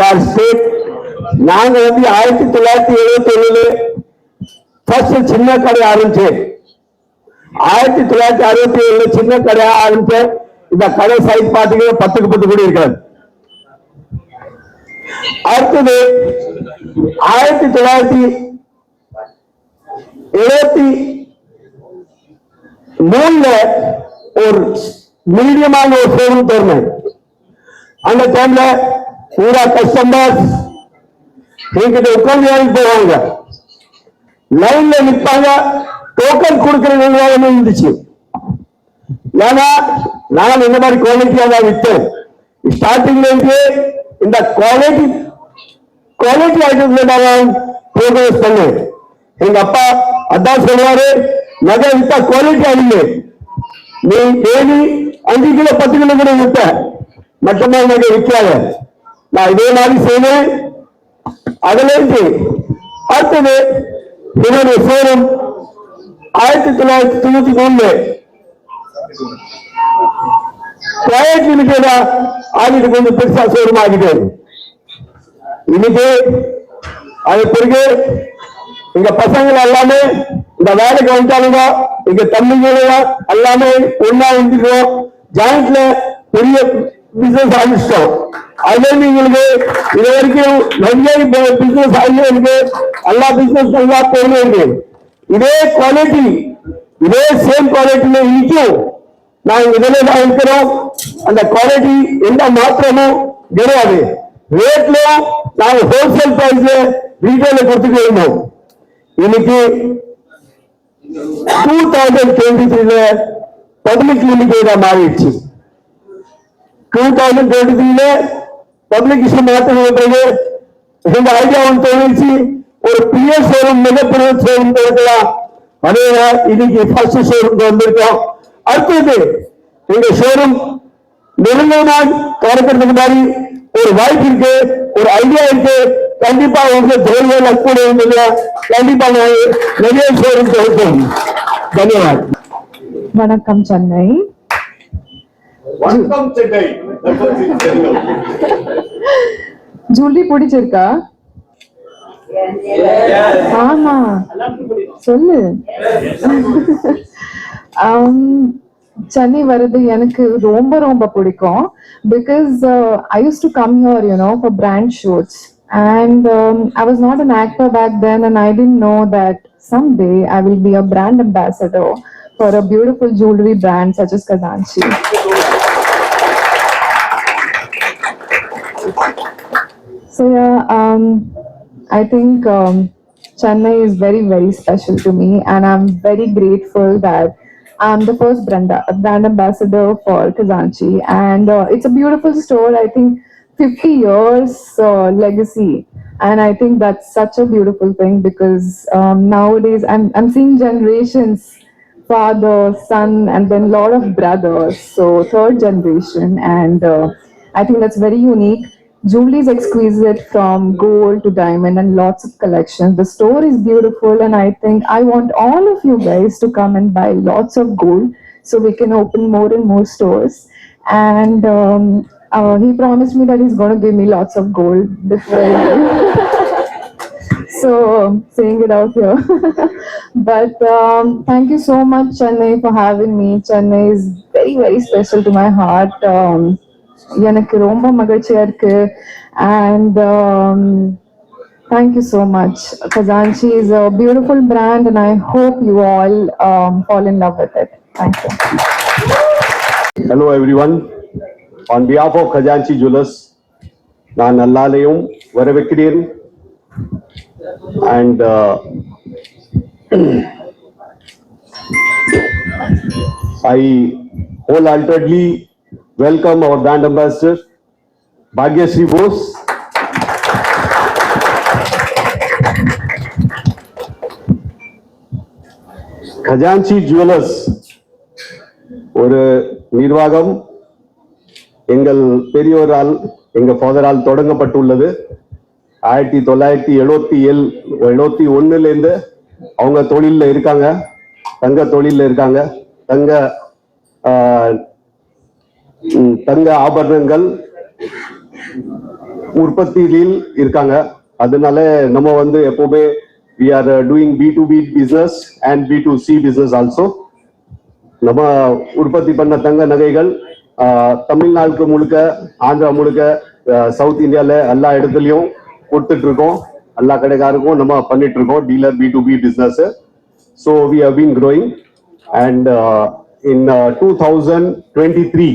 R state. நாங்க வந்து 1971 first சின்ன கடை ஆரம்பிச்சேன். 1967 சின்ன கடை ஆரம்பிச்சேன். இந்த கடை சைட் பார்த்தீங்கன்னா 10க்கு 10 கூட இருக்காது. அடுத்தது 1973 ஒரு மீடியமான ஒரு ஷோரூம் திறந்தேன். அந்த டைம்ல பூரா கஸ்டமர்ஸ் என்கிட்ட உட்கார்ந்து வாங்கி போவாங்க, லைன்ல நிற்பாங்க, டோக்கன் கொடுக்கிற நிர்வாகம் இருந்துச்சு. ஏன்னா நான் இந்த மாதிரி குவாலிட்டியா தான் விட்டேன். ஸ்டார்டிங்ல இருந்து இந்த குவாலிட்டி ஐட்டம்ல நான் ப்ரோக்ரஸ் பண்ணேன். எங்க அப்பா அதான் சொல்லுவாரு, நகை விட்டா குவாலிட்டி அடிங்க, நீ டெய்லி 5 கிலோ 10 கிலோ கூட விட்ட மட்டுமா நகை விற்காத. நான் இதே மாதிரி செய்வேன். அதுல இருந்து அடுத்தது என்னுடைய ஷோரூம் 1993 பிரைவேட் லிமிடெடா ஆகிட்டு கொஞ்சம் பெருசா ஷோரூம் ஆகிட்டேன். இன்னைக்கு அது பிறகு எங்க பசங்க எல்லாமே இந்த வேலைக்கு வந்துட்டாலுங்க, எங்க தம்பிங்க எல்லாமே ஒன்னா இருந்துக்கிறோம். ஜாயிண்ட்ல பெரிய பிசினஸ் ஆரம்பிச்சிட்டோம். அதுல எங்களுக்கு இது வரைக்கும் நிறைய பிசினஸ் ஆகி இருக்கு. எல்லா பிசினஸ் நல்லா போயிட்டு இருக்கு. இதே குவாலிட்டி, இதே சேம் குவாலிட்டியில இன்னைக்கும் நாங்க இதிலே தான் இருக்கிறோம். அந்த குவாலிட்டி எந்த மாற்றமும் கிடையாது. ரேட்லயும் நாங்க ஹோல்சேல் பிரைஸ்ல ரீட்டைல கொடுத்துட்டு இருந்தோம். இன்னைக்கு 2023 பப்ளிக் லிமிடெடா மாறிடுச்சு. 2023 பப்ளிக் இஷ்யூ மாற்றம் பிறகு இந்த ஐடியா ஒன்று தோணிச்சு, ஒரு பெரிய ஷோரூம், மிகப்பெரிய ஷோரூம் இருக்கலாம். அதே இன்னைக்கு ஃபர்ஸ்ட் ஷோரூம் வந்திருக்கோம். அடுத்தது எங்க ஷோரூம் நெருங்கினால் திறக்கிறதுக்கு மாதிரி ஒரு வாய்ப்பு இருக்கு, ஒரு ஐடியா இருக்கு. கண்டிப்பா உங்க தொழில்கள் கூட இருந்தது. கண்டிப்பா நிறைய ஷோரூம் திறப்போம். தன்யவாத். வணக்கம் சென்னை. வணக்கம் சென்னை. ஜூலி பிடிச்சிருக்கா? ஆமா சொல்லு. சென்னை வருது எனக்கு ரொம்ப ரொம்ப பிடிக்கும். Because I used to come here, for brand shoots. And I was not an actor back then, and I didn't know that someday I will be a brand ambassador for a beautiful jewelry brand such as Khazanchi. So yeah, I think Chennai is very, very special to me, and I'm very grateful that I'm the first brand ambassador for Khazanchi, and it's a beautiful store. I think 50 years legacy, and I think that's such a beautiful thing because nowadays I'm seeing generations, father, son, and then a lot of brothers, so third generation, and I think that's very unique. Jewelry is exquisite from gold to diamond and lots of collections. The store is beautiful, and I think I want all of you guys to come and buy lots of gold so we can open more and more stores. And he promised me that he's going to give me lots of gold before. So saying it out here. But thank you so much, Chennai, for having me. Chennai is very, very special to my heart. எனக்கு ரொம்ப மகிழ்ச்சியா இருக்கு. And thank you so much. Khazanchi is a beautiful brand, and I hope you all fall in love with it. Thank you. Hello everyone. On behalf of Khazanchi Jewellers, நான் நல்லாலையும் வரவேற்கிறேன். And I wholeheartedly welcome our brand ambassador, Bhagyashree Bose. Khazanchi Jewellers ஒரு நிர்வாகம் எங்கள் பெரியோரால், எங்க ஃபாதரால் தொடங்கப்பட்டுள்ளது. 1971 இருந்து அவங்க தொழில்ல இருக்காங்க, தங்க தொழில்ல இருக்காங்க. தங்க ஆபரணங்கள், உற்பத்தியில் இருக்காங்க. அதனால நம்ம வந்து எப்பவுமே we are doing B2B business and B2C business also. நம்ம உற்பத்தி பண்ண தங்க நகைகள் தமிழ்நாடு முழுக்க, ஆந்திரா முழுக்க, சவுத் இந்தியால எல்லா இடத்துலயும் கொடுத்துட்டு இருக்கோம். எல்லா கடைக்காருக்கும் நம்ம பண்ணிட்டு இருக்கோம் dealer B2B business. So we have been growing, and in 2023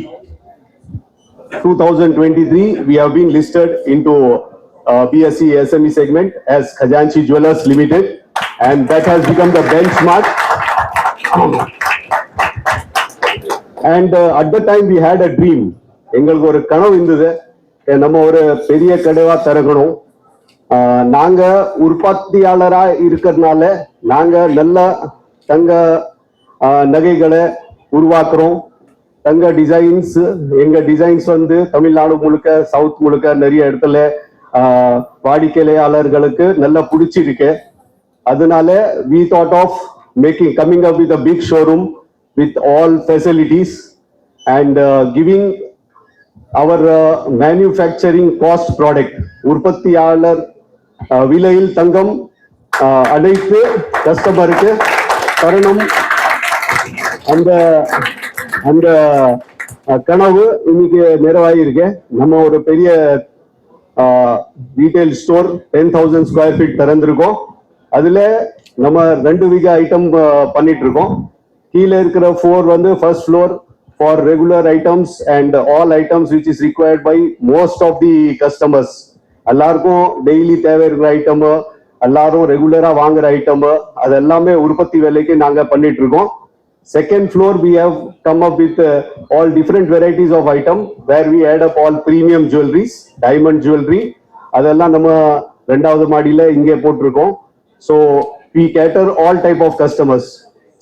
we have been listed into BSE SME segment as Khajanchi Jewellers Limited, and that has become the benchmark. And at that time we had a dream. எங்களுக்கு ஒரு கனவு இருந்தது, நம்ம ஒரு பெரிய கடைவா திறக்கணும். நாங்க உற்பத்தியாளரா இருக்கிறதுனால நாங்க நல்ல தங்க நகைகளை உருவாக்குறோம். தங்க டிசைன்ஸ், எங்க டிசைன்ஸ் வந்து தமிழ்நாடு முழுக்க, சவுத் முழுக்க நிறைய இடத்துல வாடிக்கையாளர்களுக்கு நல்லா பிடிச்சிருக்கு. அதனால we thought of coming up with a big showroom with all facilities and giving our manufacturing cost product. உற்பத்தியாளர் விலையில் தங்கம் அனைத்து கஸ்டமருக்கு தரணும். அந்த அந்த கனவு இன்னைக்கு நிறைவாயிருக்கு. நம்ம ஒரு பெரிய ரீட்டைல் ஸ்டோர் 10,000 ஸ்கொயர் ஃபீட் திறந்திருக்கோம். அதுல நம்ம 2 வீக ஐட்டம் பண்ணிட்டு இருக்கோம். கீழே இருக்கிற 4 வந்து first floor for regular items and all items which is required by most of the customers. எல்லாருக்கும் டெய்லி தேவை இருக்கிற ஐட்டம், எல்லாரும் ரெகுலரா வாங்குற ஐட்டம், அது எல்லாமே உற்பத்தி வேலைக்கு நாங்க பண்ணிட்டு இருக்கோம். Second floor we have come up with all different varieties of item where we add up all premium jewelries, diamond jewelry. அதெல்லாம் நம்ம ரெண்டாவது மாடியில இங்கே போட்டிருக்கோம். So we cater all type of customers.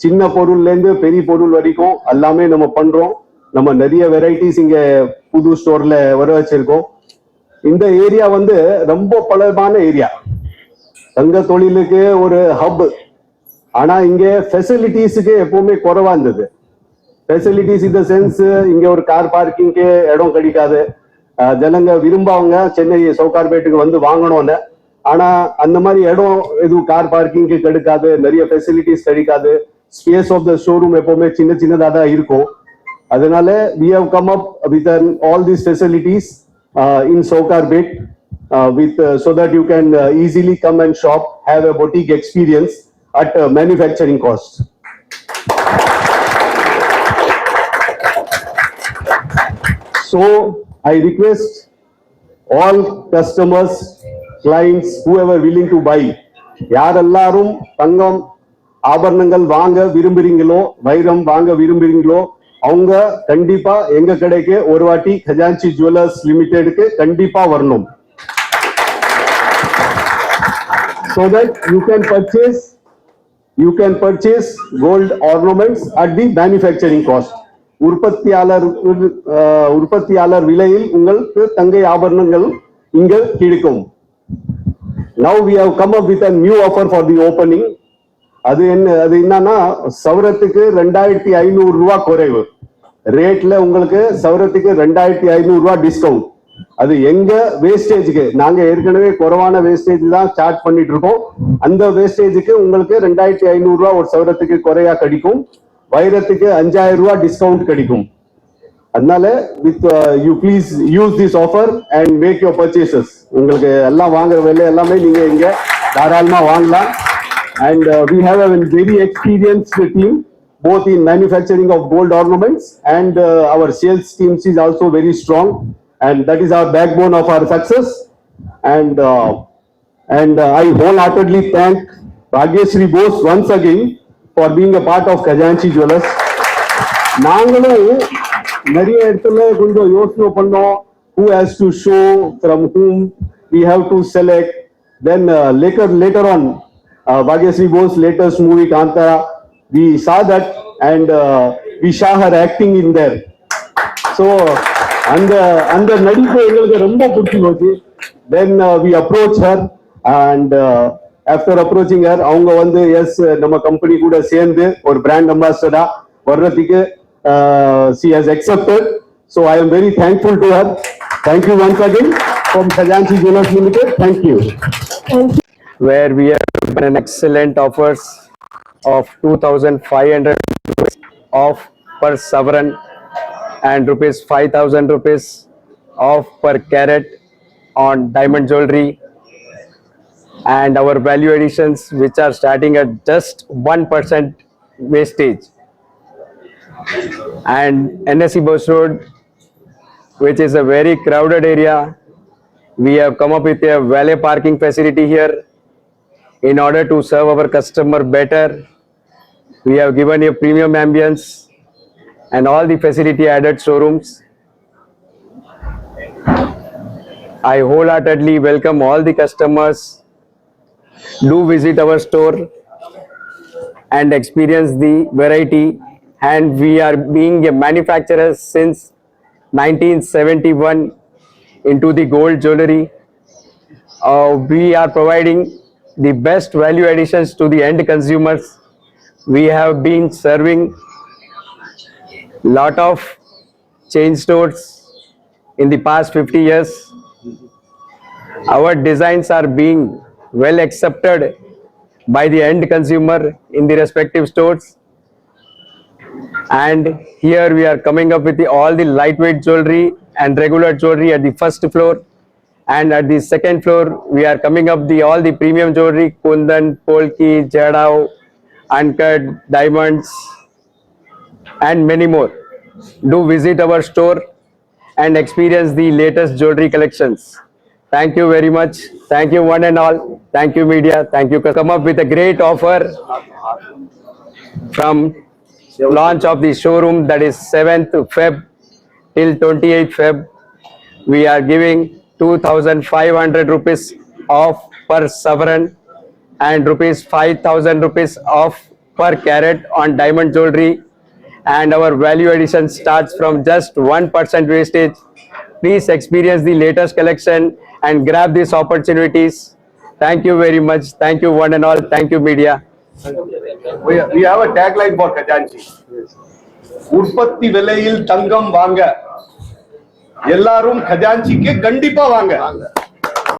சின்ன பொருள்ல இருந்து பெரிய பொருள் வரைக்கும் எல்லாமே நம்ம பண்றோம். நம்ம நிறைய வெரைட்டிஸ் இங்க புது ஸ்டோர்ல வர வச்சிருக்கோம். இந்த ஏரியா வந்து ரொம்ப பலமான ஏரியா, தங்க தொழிலுக்கு ஒரு ஹப். ஆனா இங்க ஃபெசிலிட்டிஸுக்கு எப்பவுமே குறைவா இருந்தது. ஃபெசிலிட்டிஸ் இன் த சென்ஸ், இங்க ஒரு கார் பார்க்கிங்க்கு இடம் கிடைக்காது. ஜனங்க விரும்புவாங்க சென்னை சவுகார்பேட்டுக்கு வந்து வாங்கணும்னு. ஆனா அந்த மாதிரி இடம் எதுவும் கார் பார்க்கிங்க்கு கிடைக்காது, நிறைய ஃபெசிலிட்டிஸ் கிடைக்காது. ஸ்பேஸ் ஆஃப் த ஷோரூம் எப்பவுமே சின்ன சின்னதா தான் இருக்கும். அதனால we have come up with all these facilities in Saukarbet so that you can easily come and shop, have a boutique experience at manufacturing cost. So I request all customers, clients, whoever willing to buy, யார் எல்லாரும் தங்கம் ஆபரணங்கள் வாங்க விரும்புறீங்களோ, வைரம் வாங்க விரும்புறீங்களோ, அவங்க கண்டிப்பா எங்க கடைக்கு ஒரு வாட்டி கஜான்சி ஜுவல்லர்ஸ் லிமிடெடுக்கு கண்டிப்பா வரணும். So that you can purchase gold ornaments at the manufacturing cost. உற்பத்தியாளர் விலையில் உங்களுக்கு தங்க ஆபரணங்கள் இங்க கிடைக்கும். Now we have come up with a new offer for the opening. அது என்னன்னா, சவரத்துக்கு 2,500 ரூபாய் குறைவு ரேட்ல உங்களுக்கு சவரத்துக்கு 2,500 ரூபாய் டிஸ்கவுண்ட். அது எங்க வேஸ்டேஜுக்கு, நாங்க ஏற்கனவே குறைவான வேஸ்டேஜ் தான் சார்ஜ் பண்ணிட்டு இருக்கோம். அந்த வேஸ்டேஜுக்கு உங்களுக்கு 2,500 ரூபாய் ஒரு சவரத்துக்கு குறையா கிடைக்கும். வைரத்துக்கு 5,000 ரூபாய் டிஸ்கவுண்ட் கிடைக்கும். அதனால with you please use this offer and make your purchases. உங்களுக்கு எல்லாம் வாங்குற வேலை எல்லாமே நீங்க இங்க தாராளமா வாங்கலாம். And we have a very experienced team both in manufacturing of gold ornaments, and our sales team is also very strong, and that is our backbone of our success. And I wholeheartedly thank Bhagyashree Bose once again for being a part of Khajanchi Jewellers. நாங்களும் நிறைய இடத்துல கொஞ்சம் யோசனை பண்ணோம், who has to show, from whom we have to select. Then later on, Bhagyashree Bose latest movie Kantara, we saw that, and we saw her acting in there. So அந்த நடிப்பு எங்களுக்கு ரொம்ப பிடிச்சிருந்துச்சு. Then we approached her, and after approaching her, அவங்க வந்து S நம்ம company கூட சேர்ந்து ஒரு பிராண்ட் அம்பாசிடரா வர்றதுக்கு she has accepted. So I am very thankful to her. Thank you once again. from Khajanchi Jewellers Limited. Thank you. where we have an excellent offers of 2,500 off per sovereign and rupees 5,000 rupees off per carat on diamond jewelry, and our value additions which are starting at just 1% wastage. And NSE Bus Road, which is a very crowded area, we have come up with a valet parking facility here in order to serve our customer better. We have given a premium ambience and all the facility added showrooms. I wholeheartedly welcome all the customers. Do visit our store and experience the variety. And we are being a manufacturer since 1971 into the gold jewelry. We are providing the best value additions to the end consumers. We have been serving lot of chain stores in the past 50 years. Our designs are being well accepted by the end consumer in the respective stores. And here we are coming up with all the lightweight jewelry and regular jewelry at the first floor. And at the second floor, we are coming up all the premium jewelry, Kundan, Polki, Jadao, uncut, diamonds, and many more. Do visit our store and experience the latest jewelry collections. Thank you very much. Thank you one and all. Thank you media. Thank you. Come up with a great offer from launch of the showroom, that is 7th Feb till 28th Feb. We are giving 2,500 rupees off per sovereign and rupees 5,000 rupees off per carat on diamond jewelry, and our value addition starts from just 1% wastage. Please experience the latest collection and grab these opportunities. Thank you very much. Thank you one and all. Thank you media. We have a tagline for Khajanchi. உற்பத்தி விலையில் தங்கம் வாங்க எல்லாரும் கஜான்சிக்கு கண்டிப்பா வாங்க.